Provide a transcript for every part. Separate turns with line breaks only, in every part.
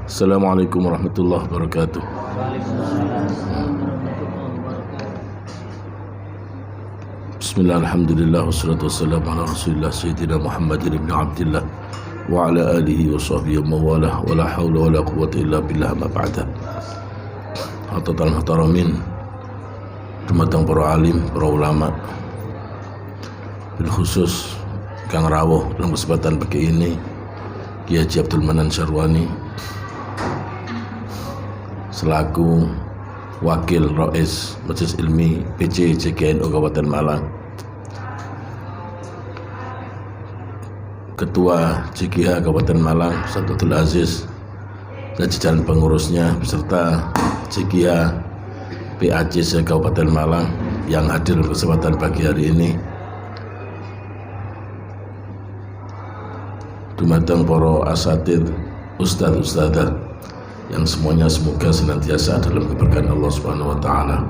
Assalamualaikum warahmatullahi wabarakatuh. Bismillah, alhamdulillah, wassalatu wassalamu ala rasulillah sayyidina Muhammadin ibn Abdillah wa ala alihi wa sahbihi wa mawalah wa la hawla wa la quwwata illa billah ma ba'da. Hadirin muhtaramin, dumateng para alim, para ulama, bil khusus Kang Rawuh dalam kesempatan pagi ini Kiai Haji Abdul Manan Syarwani selaku Wakil Rais Majelis Ilmi PC JKNU Kabupaten Malang, Ketua JKH Kabupaten Malang Ustaz Abdul Aziz dan jajaran pengurusnya beserta JKH PAC Kabupaten Malang yang hadir kesempatan pagi hari ini, dumateng para asatid, ustadz-ustadzah yang semuanya semoga senantiasa dalam keberkahan Allah Subhanahu wa taala.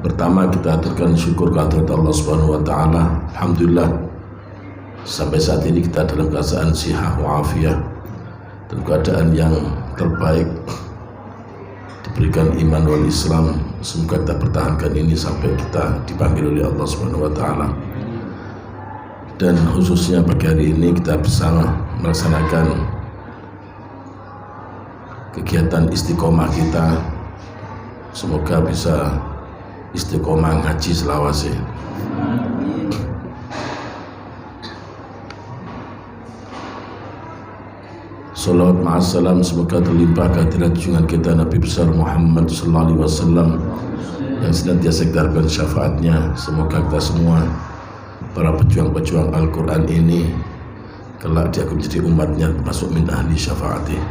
Pertama, kita haturkan syukur kehadirat Allah Subhanahu wa taala. Alhamdulillah sampai saat ini kita dalam keadaan sihah wa afiyah dan keadaan yang terbaik, diberikan iman wal Islam. Semoga kita pertahankan ini sampai kita dipanggil oleh Allah Subhanahu wa taala. Dan khususnya pagi hari ini kita bisa melaksanakan kegiatan istiqomah kita. Semoga bisa istiqomah ngaji selawase. Salawat ma'assalam semoga terlimpah kehadirat junjungan kita Nabi besar Muhammad sallallahu alaihi wasallam yang senantiasa kita harapkan syafaatnya. Semoga kita semua para pejuang-pejuang Al-Quran ini kelak dia akan menjadi umatnya masuk min ahli syafaatih.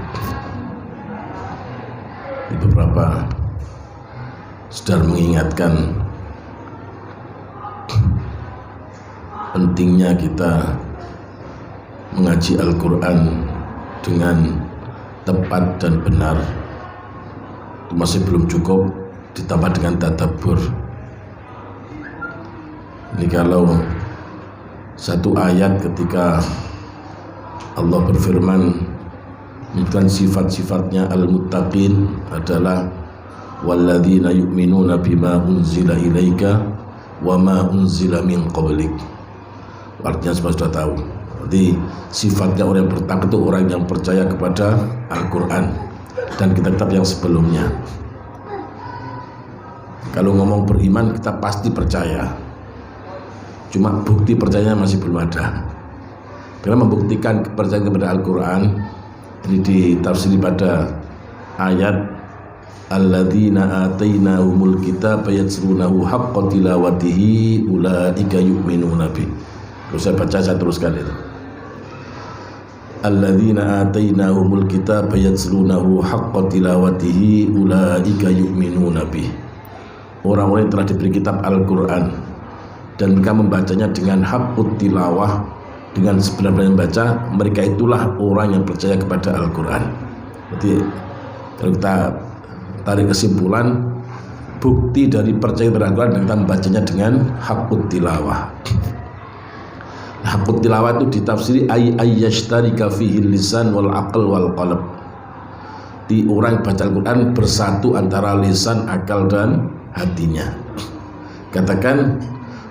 Di beberapa sedang mengingatkan pentingnya kita mengaji Al-Quran dengan tepat dan benar. Itu masih belum cukup, ditambah dengan tadabbur. Ini kalau satu ayat ketika Allah berfirman menyebutkan sifat-sifatnya al-muttaqin adalah walladzina yu'minuna bima unzila ilaika wa ma unzila min qablik. Artinya semua sudah tahu. Jadi sifatnya orang yang bertakwa itu orang yang percaya kepada Al-Quran dan kitab-kitab yang sebelumnya. Kalau ngomong beriman kita pasti percaya, cuma bukti percayanya masih belum ada. Karena membuktikan kepercayaan kepada Al-Quran ini ditafsiri pada ayat alladzina atainahumul kitaba yatslunahu haqqa tilawatihi ulaika yu'minuna bih. Terus saya baca, saya teruskan itu. Alladzina atainahumul kitaba yatslunahu haqqa tilawatihi ulaika yu'minuna bih. Orang-orang yang telah diberi kitab Al-Quran dan mereka membacanya dengan haqqut tilawah, dengan sebenar-benarnya membaca, mereka itulah orang yang percaya kepada Al-Quran. Jadi kalau kita tarik kesimpulan, bukti dari percaya kepada Al-Quran dan kita membacanya dengan haqqut tilawah. Haqqut tilawah itu ditafsiri ayyashtarika fihi lisan wal aql wal qalb. Di orang yang baca Al-Quran bersatu antara lisan, akal dan hatinya. Katakan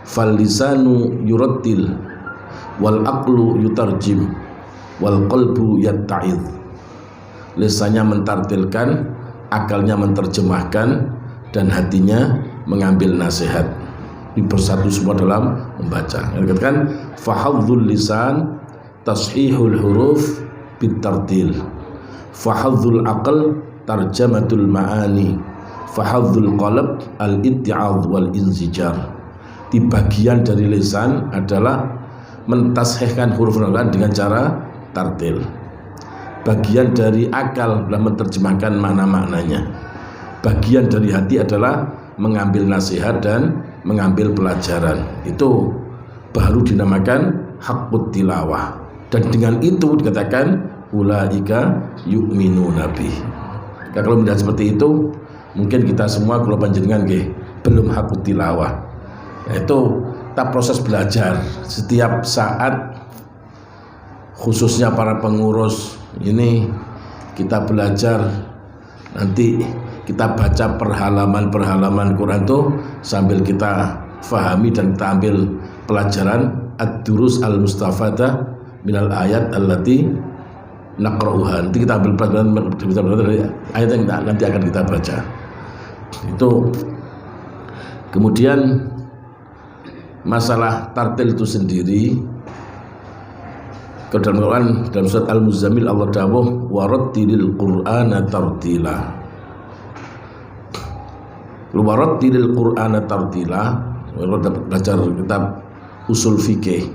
fal lisanu yurattil wal aqlu yutarjim wal qalbu yatta'id. Lisannya mentartilkan, akalnya menerjemahkan, dan hatinya mengambil nasihat. Ini bersatu semua dalam membaca. Katakan fahadzul lisan tashihul huruf bitartil, fahadzul aql tarjamatul ma'ani, fahadzul qalb al-itti'adh wal inzijar. Di bagian dari lisan adalah mentashihkan huruf Al-Quran dengan cara tartil. Bagian dari akal adalah menerjemahkan makna-maknanya. Bagian dari hati adalah mengambil nasihat dan mengambil pelajaran. Itu baru dinamakan haqqut tilawah. Dan dengan itu dikatakan ulaika yu'minuna bih. Kalau melihat seperti itu, mungkin kita semua kalau panjenengan belum haqqut tilawah. Yaitu kita proses belajar setiap saat, khususnya para pengurus ini kita belajar, nanti kita baca perhalaman Quran tuh sambil kita fahami dan kita ambil pelajaran ad-durus al-mustafadah minal ayat allati naqra'uha. Nanti kita ambil pelajaran dari ayat yang nanti akan kita baca. Itu kemudian masalah tartil itu sendiri, ke dalam Quran dalam surat Al-Muzammil Allah dawuh warattilil Qur'ana tartila. Warattilil Qur'ana tartila. Kalau belajar kitab usul fikih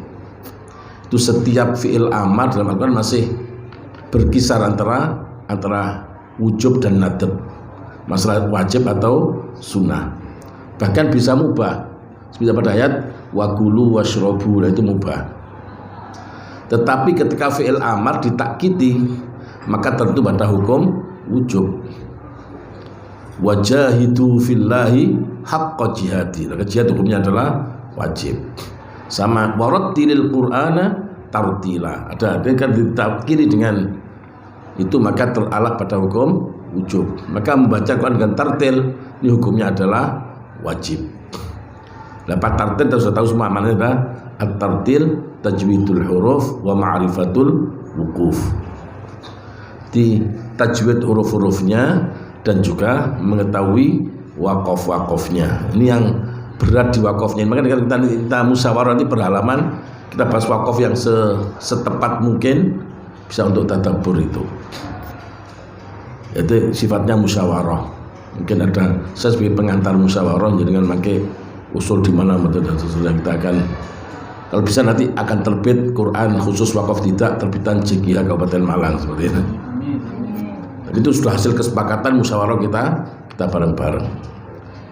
itu setiap fi'il amar dalam Al-Quran masih berkisar antara wujub dan nadab, masalah wajib atau sunnah, bahkan bisa mubah seperti pada ayat wakulu washrobu, itu mubah. Tetapi ketika fi'il amar ditakkiti maka tentu pada hukum wujub. Wajahidu fillahi haqqa jihadi, maka jihad hukumnya adalah wajib. Sama warattilil Qur'ana tartila, ada kan ditakkiti dengan itu maka teralak pada hukum wujub. Maka membaca Quran dengan tartil ini hukumnya adalah wajib. Dapat tartil kita sudah tahu semua maknanya adalah at-tartil tajwidul huruf wa ma'rifatul wuquf, di tajwid huruf-hurufnya dan juga mengetahui wakaf-wakafnya. Ini yang berat di wakafnya. Makanya kita musyawarah di perhalaman kita bahas wakaf yang setepat mungkin bisa untuk tadabbur itu. Itu sifatnya musyawarah. Mungkin ada saya sebagai pengantar musyawarah jadi dengan pakai usul di mana metode dan seterusnya. Kita akan kalau bisa nanti akan terbit Quran khusus wakaf tidak terbitan JKH Kabupaten Malang seperti itu. Itu sudah hasil kesepakatan musyawarah kita bareng-bareng.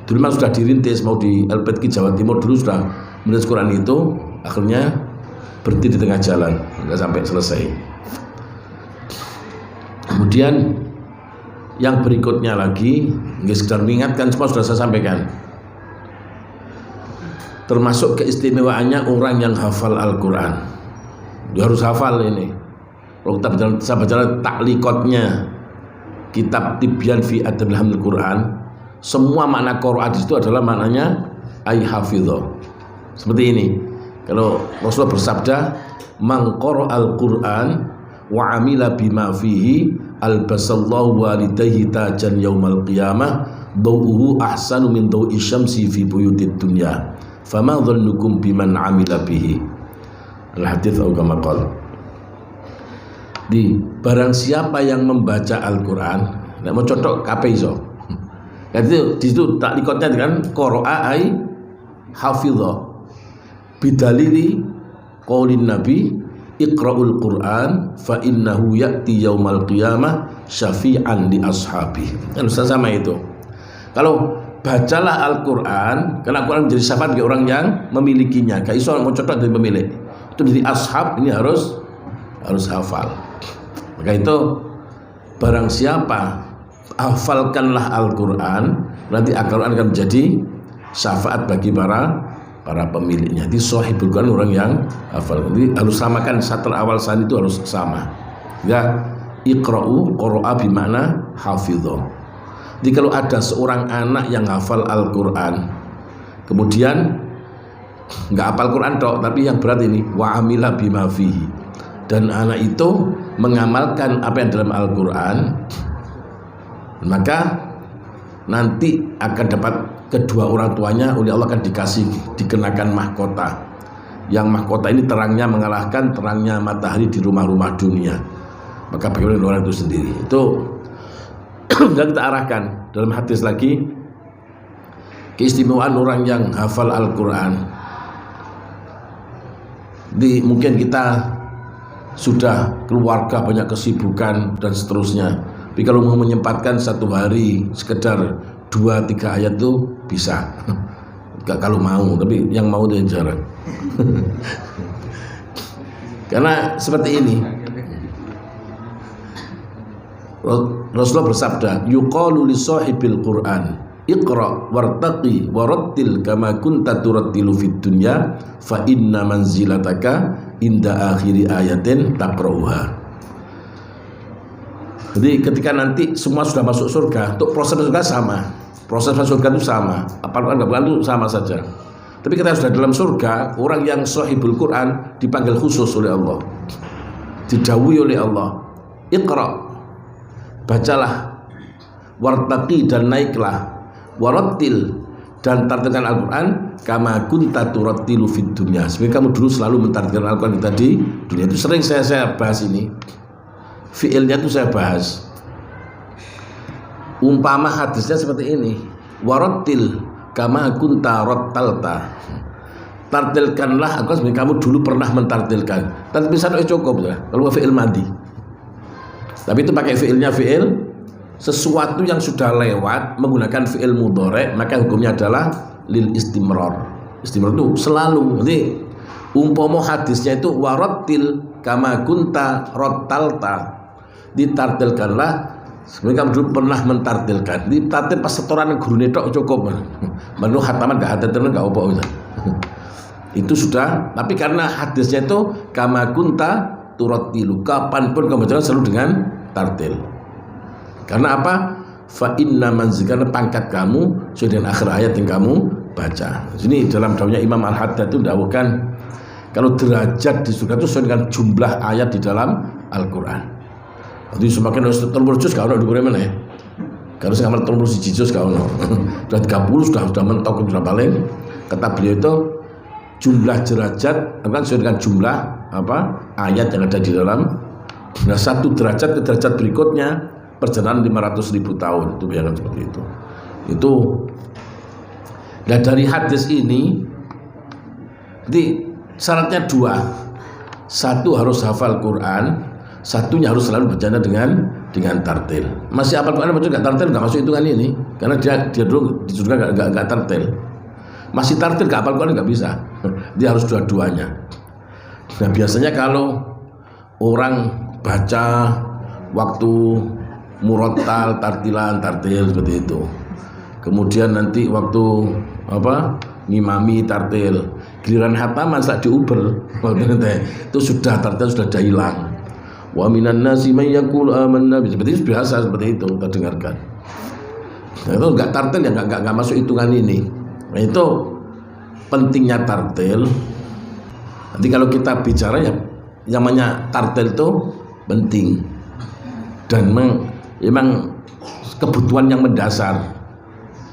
Dulu memang sudah dirintis mau di LPTK Jawa Timur, dulu sudah menulis Quran itu, akhirnya berhenti di tengah jalan nggak sampai selesai. Kemudian yang berikutnya lagi, nggak sekedar mengingatkan, semua sudah saya sampaikan. Termasuk keistimewaannya orang yang hafal Al-Quran, dia harus hafal ini. Kalau kita baca taklikotnya kitab Tibyan fi Adabil Hamdil Quran, semua makna Quran itu adalah maknanya ay hafidho. Seperti ini. Kalau Rasulullah bersabda, "Man qara'al Quran wa amila bima fihi albasallahu walidayhi tajan yaumal qiyamah dawuhu ahsanu min dawi syamsi fi buyutid dunya. Fama dhannukum biman amila bihi." Al-hadits atau kama qala. Di barang siapa yang membaca Al-Quran, tidak mau contoh kape iso. Jadi di situ taklikotnya dengan qara'a ai hafidha. Bidalili qaulin Nabi iqra'ul Quran fa innahu ya'ti yaumal qiyamah syafi'an li ashabi. Kan sama itu. Kalau bacalah Al-Quran, karena Al-Quran menjadi syafaat bagi orang yang memilikinya. Gak iso mau contoh dari pemilik. Itu menjadi ashab, ini harus hafal. Maka itu barang siapa hafalkanlah Al-Quran, nanti Al-Quran akan menjadi syafaat bagi para pemiliknya. Jadi sahibul Quran orang yang hafal. Jadi harus samakan satu awal sani itu harus sama. Ya, iqra'u qara'a bimana hafidho. Jadi kalau ada seorang anak yang hafal Al-Quran, kemudian nggak hafal Quran dok, tapi yang berat ini wa amila bima fihi, dan anak itu mengamalkan apa yang dalam Al-Quran, maka nanti akan dapat kedua orang tuanya oleh Allah akan dikenakan mahkota. Yang mahkota ini terangnya mengalahkan terangnya matahari di rumah-rumah dunia. Maka bagaimana orang itu sendiri? Itu dan kita arahkan dalam hadis lagi keistimewaan orang yang hafal Al-Quran. Mungkin kita sudah keluarga banyak kesibukan dan seterusnya, tapi kalau mau menyempatkan satu hari sekedar 2-3 ayat itu bisa. Gak kalau mau, tapi yang mau itu yang jarang. Karena seperti ini Rasulullah bersabda, yuqalu li sahibil Quran iqra wartaqi warattil kama kunta turattilu fid dunya fa inna manzilataka inda akhiri ayatin taqra'uha. Jadi ketika nanti semua sudah masuk surga, untuk proses masuk surga sama. Proses masuk surga itu sama. Al-Quran itu sama saja. Tapi kita sudah dalam surga, orang yang sahibul Quran dipanggil khusus oleh Allah. Didhawuhi oleh Allah, Iqra, bacalah, wartaqi dan naiklah, warattil dan tartilkan Al-Quran kama kunta turattilu fid dunya. Sebenarnya kamu dulu selalu mentartilkan Al-Quran tadi dunia. Itu sering saya bahas ini. Fi'ilnya itu saya bahas. Umpama hadisnya seperti ini, warattil kama kunta rattalta. Tartilkanlah aku sebenarnya kamu dulu pernah mentartilkan. Tapi bisa cukup ya kalau fi'il madi. Tapi itu pakai fi'ilnya fi'il sesuatu yang sudah lewat menggunakan fi'il mudhari', maka hukumnya adalah lil istimrar. Istimrar itu selalu. Jadi umpama hadisnya itu warattil kama kunta rattalta. Ditartilkanlah sebenarnya kamu dulu pernah mentartilkan. Ditartil pas setoran gurune tok cukup. Menu khataman enggak hataman enggak apa bisa. Itu sudah, tapi karena hadisnya itu kama kunta turattilu, kapanpun kamu jalan selalu dengan tartil. Karena apa? Fa inna manzilana pangkat kamu sesuai dengan akhir ayat yang kamu baca. Ini dalam daunnya Imam Al-Haddad itu mendawuhkan kalau derajat di surga itu sesuai dengan jumlah ayat di dalam Al-Quran. Jadi semakin terlalu juz kalau di mana ya? Kalau saya amal terlalu juz kalau sudah 30 sudah mentok sudah paling. Kata beliau itu jumlah derajat akan sesuai dengan jumlah ayat yang ada di dalam. Nah, satu derajat ke derajat berikutnya perjalanan 500.000 tahun, itu bayangkan seperti itu. Nah dari hadis ini, jadi syaratnya dua, satu harus hafal Quran, satunya harus selalu bercanda dengan tartil. Masih hafal Quran macam nggak tartil nggak masuk hitungan ini, karena dia dulu di surga nggak tartil. Masih tartil nggak hafal Quran nggak bisa, dia harus dua-duanya. Nah biasanya kalau orang baca waktu murattal, tartil seperti itu. Kemudian nanti waktu ngimami tartil, giliran hataman saat diuber itu sudah tartil sudah hilang. Wa minan nasi may yaqulu amanna, seperti itu biasa seperti itu kita dengarkan. Nah, itu enggak tartil ya enggak masuk hitungan ini. Nah, itu pentingnya tartil. Nanti kalau kita bicara ya yang namanya tartil itu penting dan memang kebutuhan yang mendasar,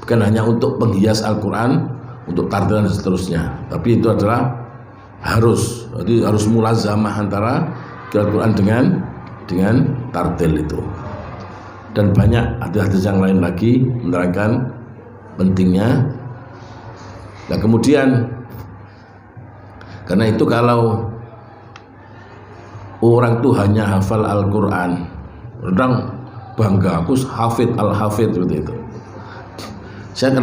bukan hanya untuk penghias Al-Quran, untuk tartil dan seterusnya, tapi itu adalah harus mulazamah antara Al-Quran dengan tartil itu. Dan banyak hadis yang lain lagi menerangkan pentingnya. Nah kemudian karena itu kalau orang tuh hanya hafal Al-Quran, orang bangga, aku hafid al-hafid seperti itu. Saya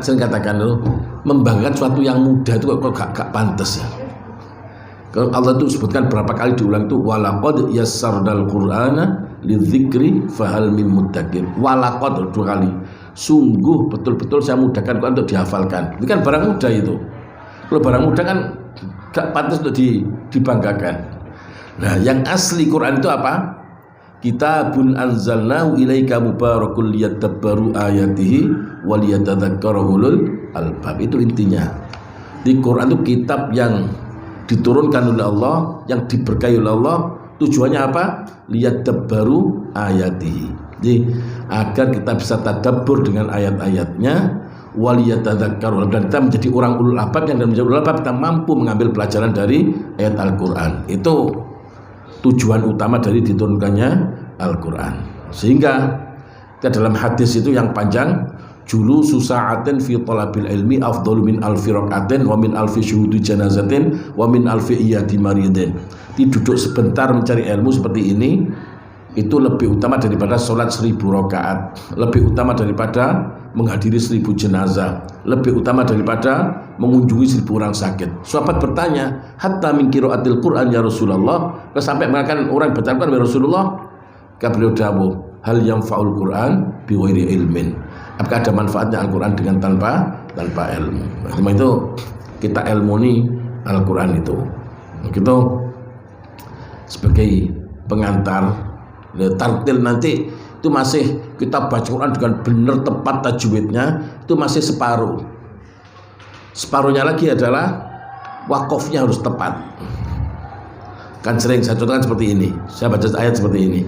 sering katakan dulu, membanggakan suatu yang mudah itu kok gak pantas ya. Kalau Allah itu sebutkan berapa kali diulang itu, walaqad yassarnal qur'ana lidzikri fahal min muddakir. Walaqad 2 kali. Sungguh betul-betul saya mudahkan Quran untuk dihafalkan. Itu kan barang mudah itu. Kalau barang mudah kan gak pantas untuk dibanggakan. Nah, yang asli Quran itu apa? Kitabun anzalnahu ilaika mubarakul liyadabbaru ayatihi wa liyatadzakkara ulul albab. Itu intinya. Di Quran itu kitab yang diturunkan oleh Allah, yang diberkahi oleh Allah. Tujuannya apa? Liyadabbaru ayatihi. Jadi agar kita bisa tadabbur dengan ayat-ayatnya, wa liyatadzakkara, dan kita menjadi orang ulul albab, yang menjadi ulul albab kita mampu mengambil pelajaran dari ayat Al-Quran. Itu tujuan utama dari diturunkannya Al-Quran. Sehingga dalam hadis itu yang panjang, julusu sa'atin fi talabil ilmi afdalu min alfi rak'atin wa min alfi syuhudi janazatin wa min alfi iyadi maridin. Duduk sebentar mencari ilmu seperti ini itu lebih utama daripada sholat 1000 rakaat, lebih utama daripada menghadiri 1000 jenazah, lebih utama daripada mengunjungi 1000 orang sakit. Sahabat bertanya, hatta min qiraatil Quran ya Rasulullah, sampai mengatakan orang baca Quran ya Rasulullah. Kata beliau dawuh, hal yanfa'ul Quran bi ghairi ilmin. Apakah ada manfaatnya Al-Quran dengan tanpa ilmu? Nah, itu kita ilmuni Al-Quran itu. Kita sebagai pengantar Tartil nanti itu masih kita baca Quran dengan benar tepat tajwidnya, itu masih separuh. Separuhnya lagi adalah wakofnya harus tepat. Kan sering saya contohkan seperti ini. Saya baca ayat seperti ini.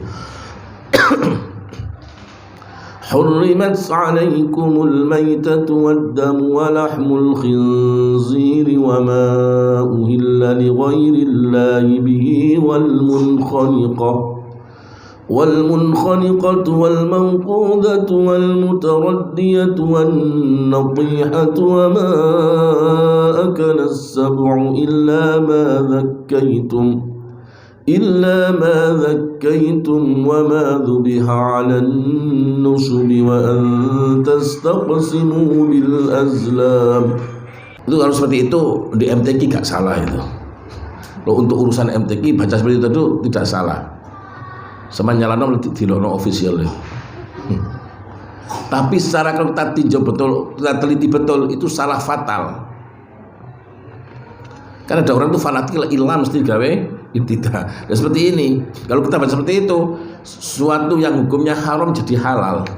حرمت عليكم الميتة والدم ولحم الخنزير وما أهل لغير الله به والمنخنقة والموقوذة والمتردية والنطيحة وما أكل السبع إلا ما ذكيتم وما ذبح على النصب وأن تستقسموا بالأزلام. Itu kalau seperti itu di MTQ gak salah itu. Loh, untuk urusan MTQ baca seperti itu tidak salah. Sama nyalano di lono official. Tapi secara kalau kita tinjau betul, kita teliti betul, itu salah fatal. Karena ada orang tuh fanatik ilah mesti gawe ibtidah. Dan seperti ini, kalau kita baca seperti itu, suatu yang hukumnya haram jadi halal.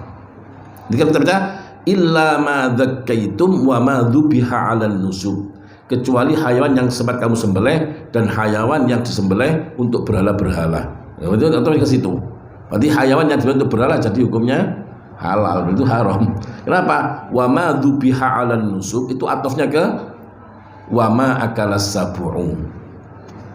Jadi kita baca illa ma dzakaitum wa ma dzubiha 'alan nusub. Kecuali hayawan yang sempat kamu sembelih dan hayawan yang disembelih untuk berhala-berhala. Itu atau ke situ. Berarti hayawan yang disembelih untuk berhala jadi hukumnya halal, itu haram. Kenapa? Wa ma dzubiha 'alan nusub itu atofnya ke wa ma akalas sab'u.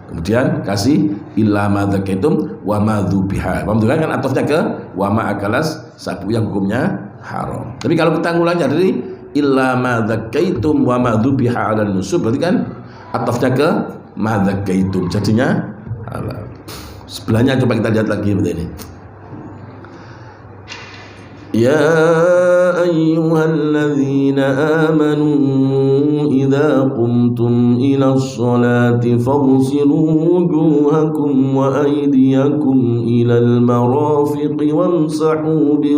Kemudian kasih illa ma dzakaitum wa ma dzubiha. Paham kan atofnya ke wa ma akalas sab'u yang hukumnya haram. Tapi kalau kita ngulangnya dari illa ma dzakaitum wa ma dzubiha 'alan nusub, berarti kan atofnya ke ma dzakaitum jadinya halal. Sebelahnya coba kita lihat lagi seperti ini. Ya ayyuhalladzina amanu idza qumtum ilas salati faghsilu wujuhakum wa aydiyakum ilal marafiqi wamsahu bi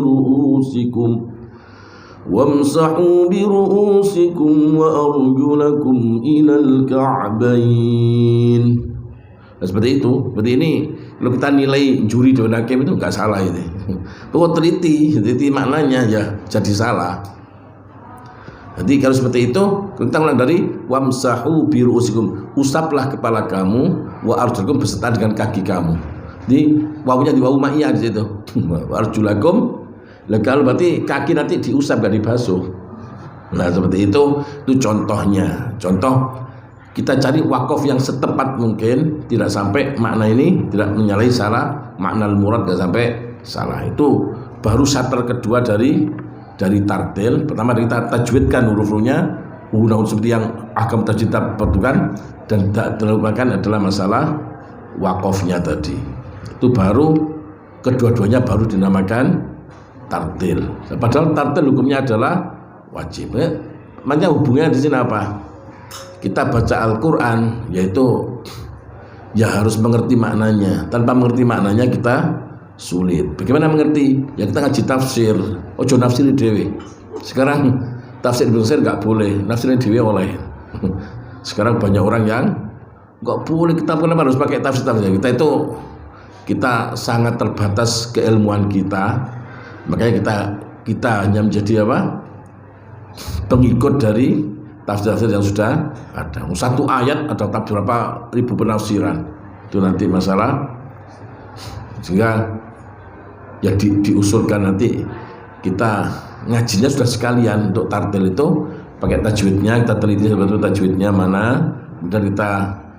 ru'usikum wa arjulakum ilal ka'bayn. Seperti itu, seperti ini. Kalau kita nilai juri dan hakim itu nggak salah ini. Tuh teliti maknanya ya jadi salah. Jadi kalau seperti itu, kita ulang dari wamsahu bi ru'usikum, usaplah kepala kamu, wa arjulakum beserta dengan kaki kamu. Jadi wawunya di wawu ma'iyah di situ. Wa arjulakum. Kalau berarti kaki nanti diusap gak dibasuh. Nah seperti itu contohnya. Contoh kita cari wakaf yang setepat mungkin, tidak sampai makna ini tidak menyalahi salah, makna al-murad tidak sampai salah. Itu baru syarat kedua dari tartil. Pertama kita tajwidkan huruf-hurufnya, seperti yang ahkam tajwid kita pertukan, dan tak terlupakan adalah masalah wakafnya tadi. Itu baru kedua-duanya baru dinamakan tartil. Padahal tartil hukumnya adalah wajib. Makanya hubungannya di sini apa? Kita baca Al-Quran yaitu ya harus mengerti maknanya. Tanpa mengerti maknanya kita sulit. Bagaimana mengerti? Ya kita ngaji tafsir. Ojo nafsiri dewe. Sekarang tafsir Ibnu Katsir nggak boleh, nafsiri dewe oleh. Sekarang banyak orang yang nggak boleh, kita harus pakai tafsir. Kita sangat terbatas keilmuan kita. Makanya kita hanya menjadi apa? Pengikut dari tafsir yang sudah ada. Satu ayat ada berapa ribu penafsiran. Itu nanti masalah. Sehingga ya diusulkan nanti kita ngajinya sudah sekalian untuk tartil itu pakai tajwidnya, kita teliti sebetulnya tajwidnya mana, dan kita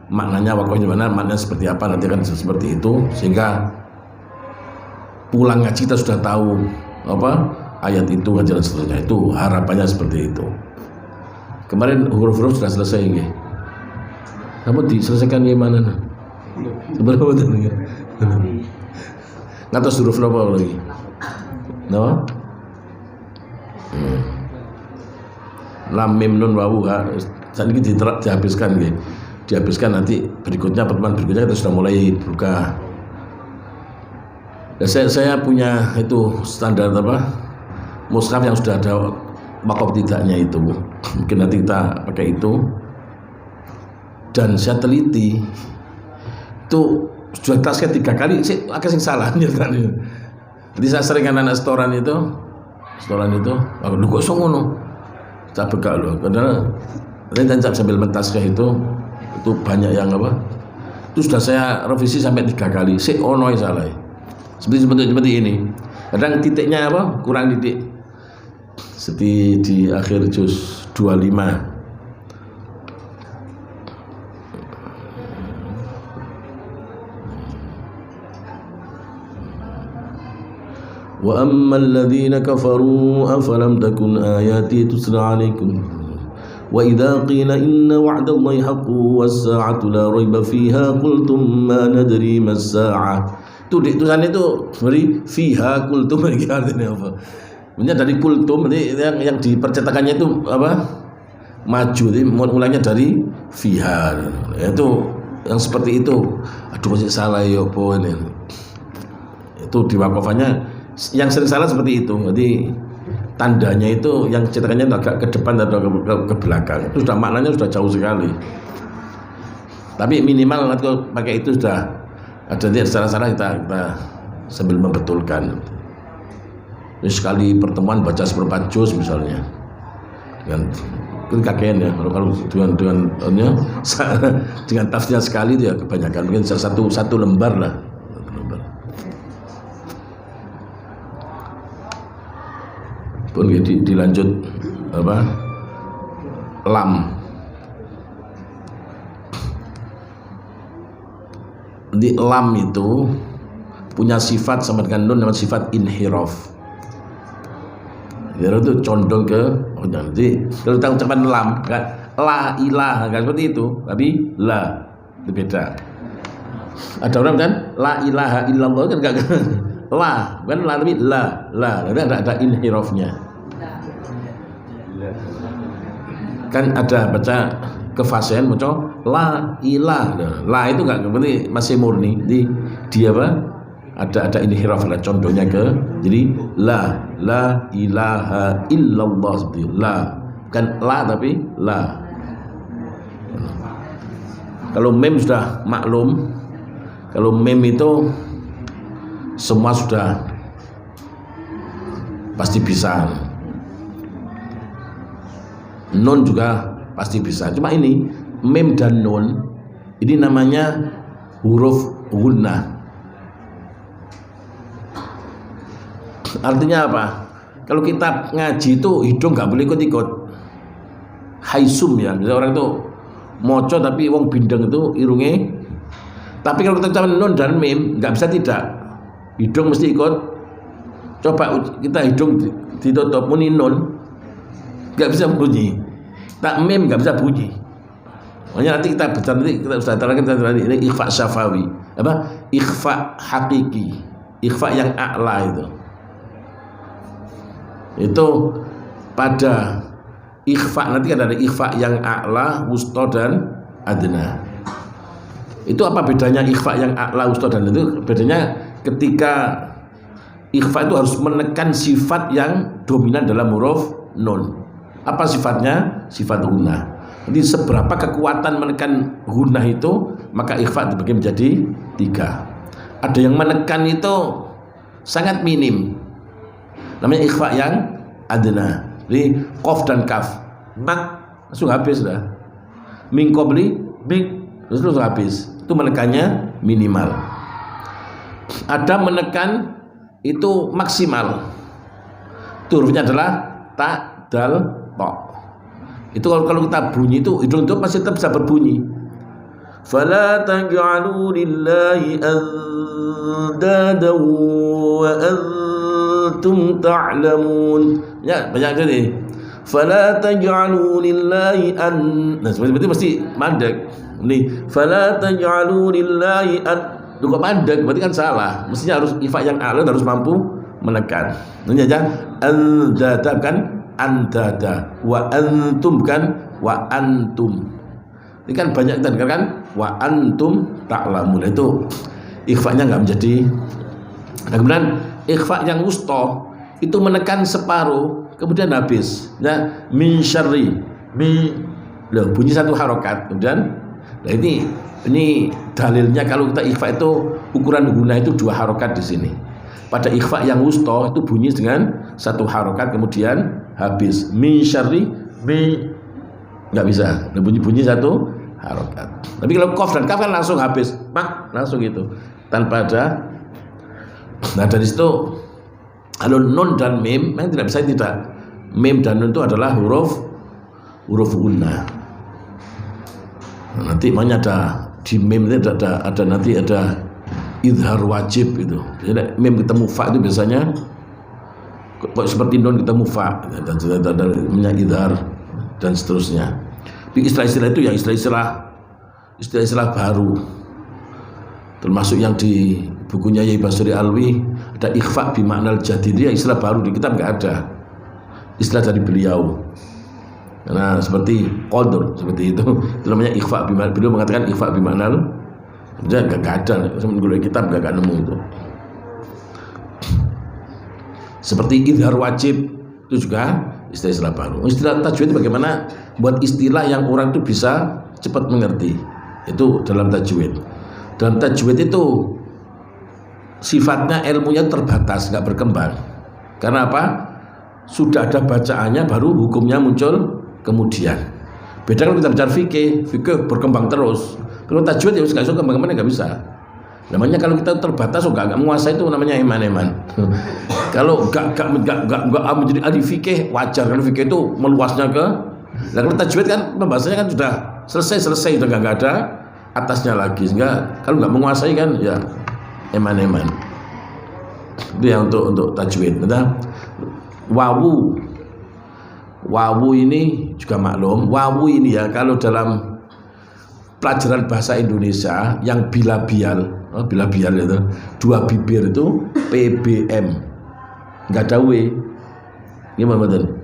maknanya wakafnya mana, maknanya seperti apa, nanti akan seperti itu. Sehingga pulang ngaji kita sudah tahu apa ayat itu, ngaji dan seterusnya. Itu harapannya seperti itu. Kemarin huruf-huruf sudah selesai nggih. Kamu diselesaikan gimana? Seberapa betul nggih? Ngatos huruf apa lagi? No? Lam mim nun wawu ha. Saat ini dihabiskan nggih. Dihabiskan nanti berikutnya pertemuan berikutnya kita sudah mulai buka. Dan saya punya itu standar apa? Mushaf yang sudah ada wakaf tidaknya itu. Mungkin nanti kita pakai itu. Dan saya teliti itu sudah tasnya 3 kali sih agak sing salah nyertane. Jadi saya sering anak restoran itu aku lu kok ngono. Tak bekak lho, padahal tancap sambil mentaskah itu banyak yang apa? Itu sudah saya revisi sampai 3 kali. Sik ono yang salah. Seperti ini. Kadang titiknya apa? Kurang titik. Seperti di akhir juz 25. Wa ammal ladzina kafaru afalam takun ayati tusla alaikum wa idza qila inna wa'dallahi haqqun was-sa'atu la raiba fiha qultum ma nadri mas-sa'ah. Itu di tulisan itu dari fiha qultum ini artinya apa? Maksudnya dari qultum yang di percetakannya itu apa? Maju, jadi mulainya dari fiha. Itu yang seperti itu. Aduh masih salah ya apa ini. Itu di wakofannya yang sering salah seperti itu. Jadi tandanya itu yang cetakannya agak ke depan atau ke belakang. Itu sudah maknanya sudah jauh sekali. Tapi minimal kalau pakai itu sudah ada di salah-salah kita sambil membetulkan. Jadi sekali pertemuan baca 1/4 juz misalnya. Dengan kakean ya. Kalau dengan tafsirnya sekali itu ya kebanyakan mungkin satu lembar lah. Pun dilanjut apa lam di lam itu punya sifat sama dengan nun, namanya sifat inhiraf. Dia itu condong ke jadi kalau kita ucapan lam kan la ilaha kan seperti itu, tapi la itu beda. Ada orang kan la ilaha illallah kan enggak la kan la tapi la ada inhirafnya. Kan ada baca kefasihan baca la ilah, la itu enggak berarti masih murni. Jadi dia apa ada inhiraf lah contohnya ke jadi la ilaha illallah seperti la kan la tapi la. Kalau mem sudah maklum, kalau mem itu semua sudah pasti bisa. Nun juga pasti bisa. Cuma ini mem dan nun ini namanya huruf gunnah. Artinya apa? Kalau kita ngaji itu hidung nggak boleh ikut-ikut. Haisum ya. Misalnya orang itu moco tapi wong bindeng itu irunge. Tapi kalau kita ucapkan nun dan mem nggak bisa tidak. Hidung mesti ikut. Coba kita hidung ditutup muni nun nggak bisa bunyi. Tak mem nggak bisa bunyi. Makanya nanti kita baca nanti kita usah terangkan ini ikhfa syafawi. Apa? Ikhfa hakiki. Ikhfa yang a'la itu. Itu pada ikhfa nanti ada ikhfa yang a'la, wusta dan adna. Itu apa bedanya ikhfa yang a'la, wusta dan itu bedanya ketika ikhfa itu harus menekan sifat yang dominan dalam huruf nun. Apa sifatnya? Sifat gunnah. Jadi seberapa kekuatan menekan gunnah itu, maka ikhfa dibagi menjadi 3. Ada yang menekan itu sangat minim. Namanya ikhfa yang adna. Jadi qaf dan kaf. Mak langsung habis dah. Min qabli min langsung habis. Itu menekannya minimal. Ada menekan itu maksimal. Itu hurufnya adalah ta, dal, ta. Itu kalau kita bunyi itu hidung itu masih tetap bisa berbunyi. Fala taj'alu lillahi andada wa antum ta'lamun. Ya, banyak jadi. Fala taj'alu lillahi an. Nah, seperti itu mesti mandek. Ini fala taj'alu lillahi an. Kok mandek? Berarti kan salah. Mestinya harus ifa yang a'la harus mampu menekan. Ini aja andada kan andada wa antum kan wa antum. Ini kan banyak kita dengar kan wa antum ta'lamun. Itu ikhfa-nya enggak menjadi. Nah, kemudian ikhfa yang wusta itu menekan separuh kemudian habis. Ya, min syarri mi loh bunyi satu harokat kemudian Nah ini dalilnya kalau kita ikhfa itu ukuran guna itu 2 harokat di sini. Pada ikhfa yang wusta itu bunyi dengan 1 harokat kemudian habis. Min syarri nggak bisa, bunyi 1 harokat. Tapi kalau qaf dan kaf kan langsung habis, langsung gitu tanpa ada. Nah dari situ kalau nun dan mim memang tidak. Mim dan nun itu adalah huruf guna. Nah, nanti makanya ada di mim itu ada nanti ada idhar wajib itu. Jadi mim ketemu fa itu biasanya kok seperti nun ketemu fa dan ada idhar dan seterusnya. Tapi istilah-istilah itu ya istilah-istilah baru. Termasuk yang di bukunya Yai Basri Alwi ada ikhfa bi maknal jadid, ya istilah baru, di kitab nggak ada istilah dari beliau. Karena seperti qadr seperti itu namanya ikhfa bi, beliau mengatakan ikhfa bi maknal, dia nggak ada, sebenarnya kitab nggak nemu itu. Seperti idhar wajib itu juga istilah baru. Istilah tajwid itu bagaimana buat istilah yang orang itu bisa cepat mengerti, itu dalam tajwid. Dalam tajwid itu sifatnya ilmunya terbatas, nggak berkembang. Karena apa? Sudah ada bacaannya baru hukumnya muncul kemudian. Beda kalau kita bicara fikih berkembang terus. Kalau tajwid ya nggak suka kemana nggak bisa. Namanya kalau kita terbatas nggak menguasai itu namanya eman-eman. Kalau nggak menjadi ahli fikih wajar, karena fikih itu meluasnya ke. Nah kalau tajwid kan pembahasannya kan sudah selesai sudah nggak ada atasnya lagi, sehingga kalau nggak menguasai kan ya eman-eman. Itu ya untuk tajwid. Nah, wawu ini juga maklum. Wawu ini ya kalau dalam pelajaran bahasa Indonesia yang bilabial itu 2 bibir itu PBM, nggak ada W. Gimana betul?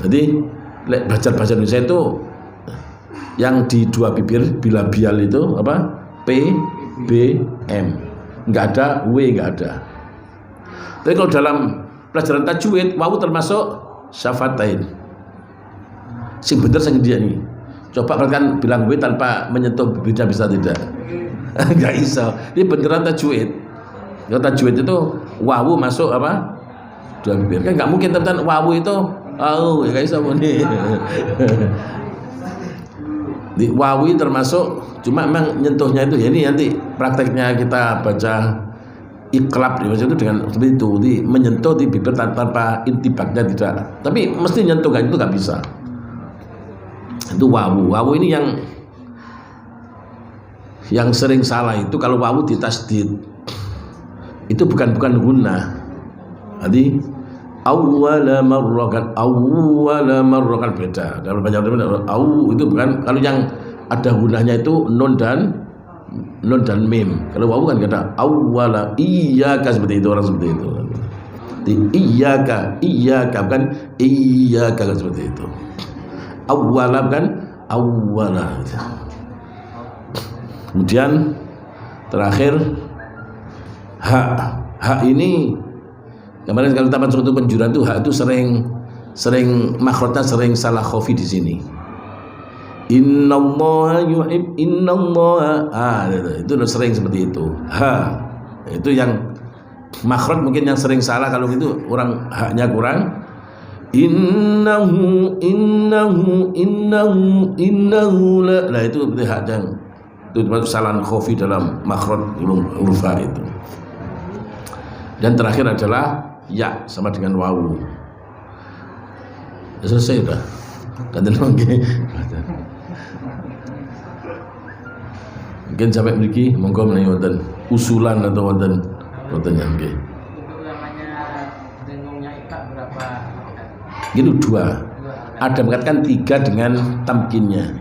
Jadi belajar bahasa Indonesia itu yang di 2 bibir bilabial itu apa? PBM, nggak ada W, nggak ada. Tapi kalau dalam pelajaran tajwid wawu termasuk syafatain. Sing bener sing dia nih. Coba perhatikan bilang W tanpa menyentuh bibirnya bisa tidak? Nggak bisa. Ini beneran tajwid. Kalau tajwid itu wawu masuk apa? 2 bibir. Kan nggak mungkin teman-teman wawu itu nggak bisa nih. Di wawi termasuk, cuma memang nyentuhnya itu ya, ini nanti prakteknya kita baca iklab di itu dengan seperti itu, di menyentuh di bibir tanpa intibaknya tidak, tapi mesti nyentuh, kan itu nggak bisa. Itu wawu ini yang sering salah itu kalau wawu ditasdid itu bukan guna. Jadi awwala marrah kan beda. Dalam banyak itu bukan, kalau yang ada gunanya itu nun dan mim. Kalau wawu kan kata awwala iyyaka, seperti itu, orang seperti itu. Di iyyaka bukan iyyaka, kan seperti itu. Awwala kan awwala. Kemudian terakhir ha ini kemarin kalau kita masuk penjuran tuh hak itu sering makhrajnya sering salah khafi di sini. Innallaha itu sering seperti itu. Itu yang makhraj mungkin yang sering salah, kalau itu orang haknya kurang. Innahu la, itu berarti hak yang itu kesalahan khafi dalam makhraj huruf itu. Dan terakhir adalah ya sama dengan wawu. Ya, selesai dah. Kanten mangke. Mungkin sampai mriki monggo menawi wonten usulan atau wonten pertanyaan nggih.
Namanya dengungnya ikat berapa?
Gitu 2. Ada mengatakan 3 dengan tamkinnya.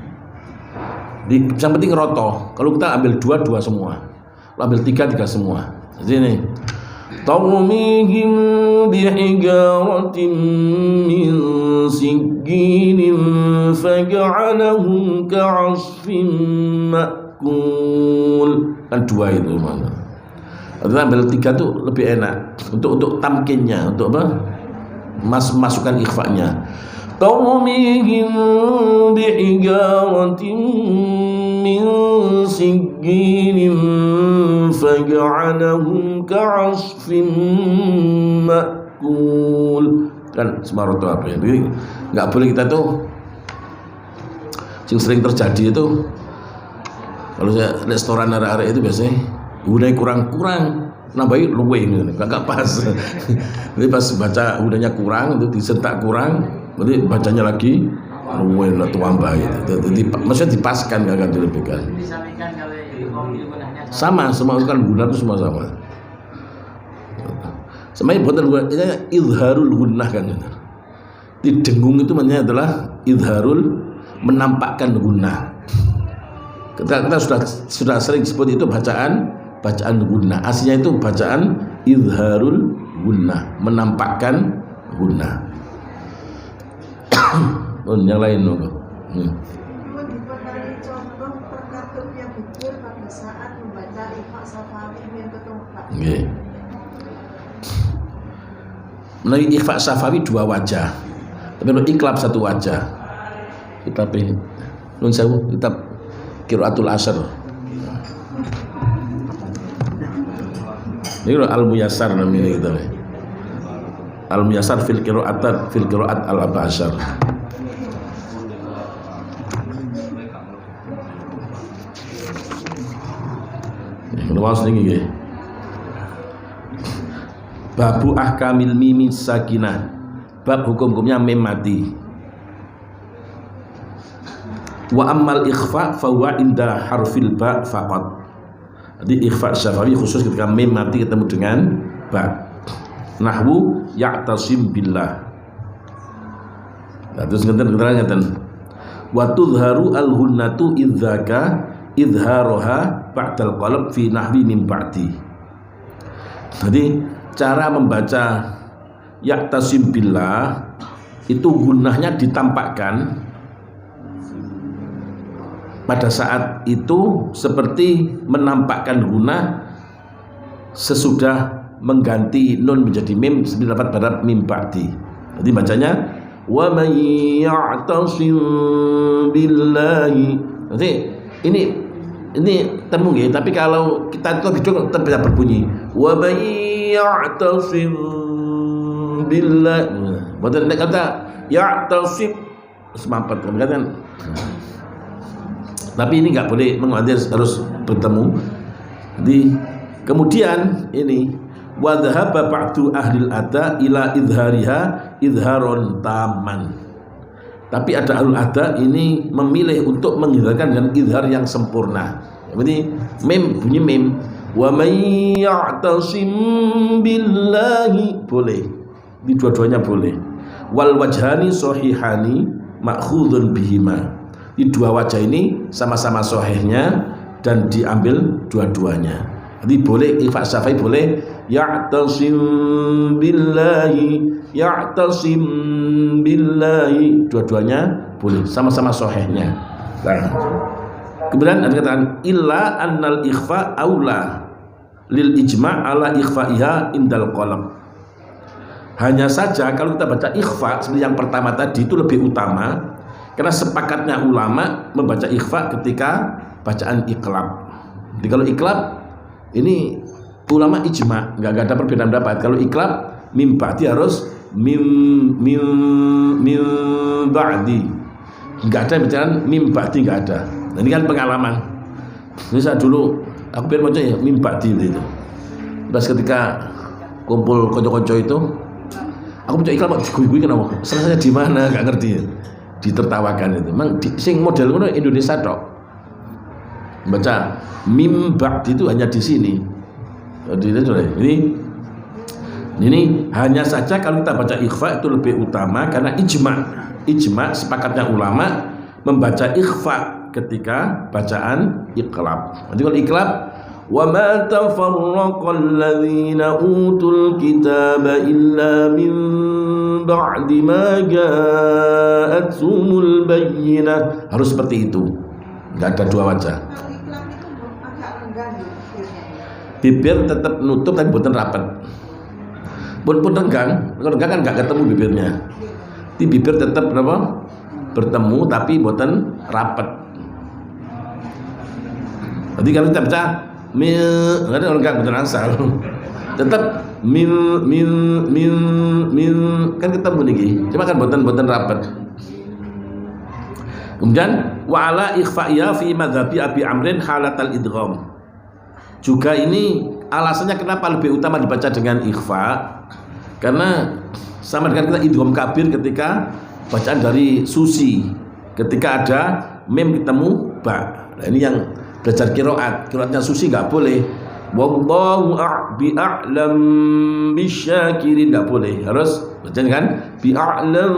Yang penting roto. Kalau kita ambil 2 semua. Kalau ambil 3 semua. Jadi ini tarmihim bihijaratin min sijjinin faj'alahum ka'asfin ma'kul. Kan 2 itu mana? Kita ambil 3 tuh lebih enak untuk tamkinnya, untuk apa? Masukkan ikhfa'nya. Tarmihim bihijaratin min sijjilin faj'alahum ka'asfin ma'kul. Kan semaroto apa ya? Jadi nggak boleh kita tuh yang sering terjadi itu kalau saya restoran arek-arek itu biasanya udah kurang nambahin luwe gitu, nggak pas. Jadi pas baca udahnya kurang itu disentak kurang, nanti bacanya lagi luwe lah tambah gitu. Jadi maksudnya dipaskan, nggak akan dilebihkan.
Disampaikan kalau gunanya
Sama semua kan guna itu semua sama. Semuanya buatan guna ini izharul gunnah kan. Di dengung itu maknanya adalah izharul, menampakkan gunnah. Kita sudah sering sebut itu bacaan gunnah. Aslinya itu bacaan izharul gunnah, menampakkan gunnah. Yang lain loh.
Dipernai contoh terkatupnya bibir pada saat membaca Iqfa Safawi yang ketemu Pak.
Nggih. Menawi Iqfa Safawi dua wajah. Tapi kalau iklab satu wajah. Kitab ini nun sewu, kitab Qiraatul Ashr. Ini Al-Muyassar namanya gitu. Al-Muyassar fil Qiraat al-Arba' Asyar. Luas nih. Babu ahkamil mimi sakinah. Bab hukum-hukumnya mim mati. Wa ammal ikhfa fa huwa inda harfil ba faqat. Jadi ikhfa syafawi khusus ketika mim mati ketemu dengan ba. Nahwu ya'tasim billah. Nah, terus ngeten. Wa tudharu al-hunnatu idzaka idharoha ba'dal qalb fi nahwi min ba'di. Jadi cara membaca ya'tasim billah itu gunnahnya ditampakkan pada saat itu seperti menampakkan gunnah sesudah mengganti nun menjadi mim seperti dapat pada mim ba'di. Jadi bacanya wa may ya'tasim billahi. Nanti ini temu ya, tapi kalau kita itu hidung tetap bisa berbunyi wa may ya'tasim billahi. Betul nek kata ya'tasim semapat kan. Tapi ini nggak boleh mengalir, harus bertemu. Jadi kemudian ini wa dhahaba ba'du ahlil ada ila idhariha idharon taman. Tapi ada ahlul ada ini memilih untuk mengidharkan dengan idhar yang sempurna. Jadi mim bunyi mim. Wa may ya'tasim billahi boleh. Di dua-duanya boleh. Wal wajhani sahihani ma'khudun bihima. Di dua wajah ini sama-sama sahihnya dan diambil dua-duanya. Jadi boleh ikhfa syafa'i boleh ya'tasim billahi dua-duanya boleh sama-sama sahihnya. Nah, kemudian ada katakan illa annal ikhfa aula lil ijma' ala ikhfa'iha indal qalb. Hanya saja kalau kita baca ikhfa seperti yang pertama tadi itu lebih utama karena sepakatnya ulama membaca ikhfa ketika bacaan iqlab. Jadi kalau iqlab ini ulama ijma, nggak ada perbedaan pendapat. Kalau iqlab mim ba'di harus mim ba'di. Nggak ada bacaan mim ba'di, nggak ada. Nah, ini kan pengalaman. Ini saya dulu aku biar baca ya mim ba'di itu. Pas ketika kumpul konco-konco itu aku baca iqlab gue kenapa? Selesai di mana? Nggak ngerti ya. Ditertawakan itu. Memang sing model ngono Indonesia tok. Baca mim ba'di itu hanya di sini. Jadi ini hanya saja kalau kita baca ikhfa itu lebih utama karena ijma sepakatnya ulama membaca ikhfa ketika bacaan iqlab. Jadi kalau iqlab wa ma tafarraqal ladzina utul kitaba illa min ba'di ma ja'athumul bayyinah, harus seperti itu, nggak ada dua wajah. Bibir tetap nutup tapi bukan rapat. Pun renggang, kalau renggang kan nggak ketemu bibirnya. Di bibir tetap bertemu tapi bukan rapat. Jadi kalau kita baca mil, ada orang enggak betul asal. Tetap mil kan ketemu niki. Cuma kan boten rapat. Kemudian wa'ala ikhfa'iyya fi madhabi Abi Amrin halatal idgham. Juga ini alasannya kenapa lebih utama dibaca dengan ikhfa, karena sama dengan kita idgham kabir ketika bacaan dari susi, ketika ada mim ketemu ba. Nah ini yang belajar qiraatnya susi nggak boleh. Wallahu bi'a'lam bisyakirin, nggak boleh, harus baca kan bi'a'lam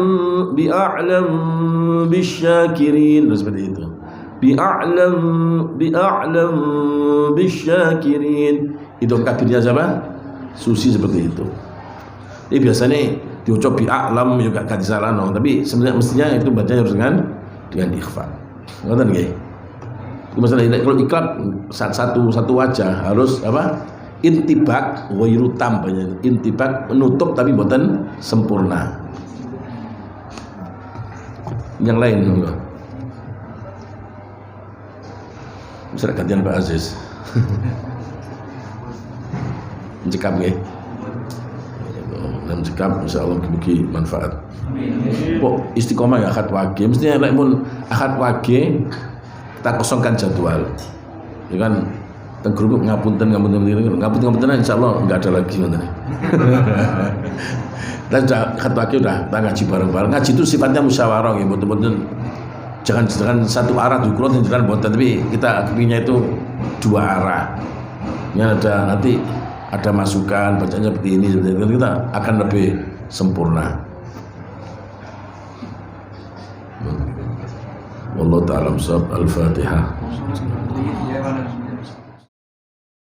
bisyakirin, harus seperti itu. Bi'a'lam bisyakirin. Itu kabirnya siapa? Susi seperti itu. Ini biasanya diucap bi'a'lam juga gak disalah no, tapi sebenarnya mestinya itu bacanya harus dengan ikhfa. Ngoten nggih. Masalah kalau iklab satu wajah harus apa? Intibak ghairu tam, intibak menutup tapi buatan sempurna. Yang lain enggak. Bisa gantian Pak Aziz. Mencekap nggih. Mencekap insyaallah mugi manfaat. Kok istiqomah ya akad wage, mestinya lek mun akad wage kita kosongkan jadwal, ya kan? Tenggeruk ngapunten insyaallah enggak ada lagi nanti. Dan akad wage udah kita ngaji bareng-bareng. Ngaji itu sifatnya musyawarah, ya betul-betul. Jangan satu arah dikurang, jangan boten, tapi kita akhirnya itu dua arah. Yang ada nanti ada masukan bacanya seperti ini, kita akan lebih sempurna. Wallahu ta'ala Al-Fatihah.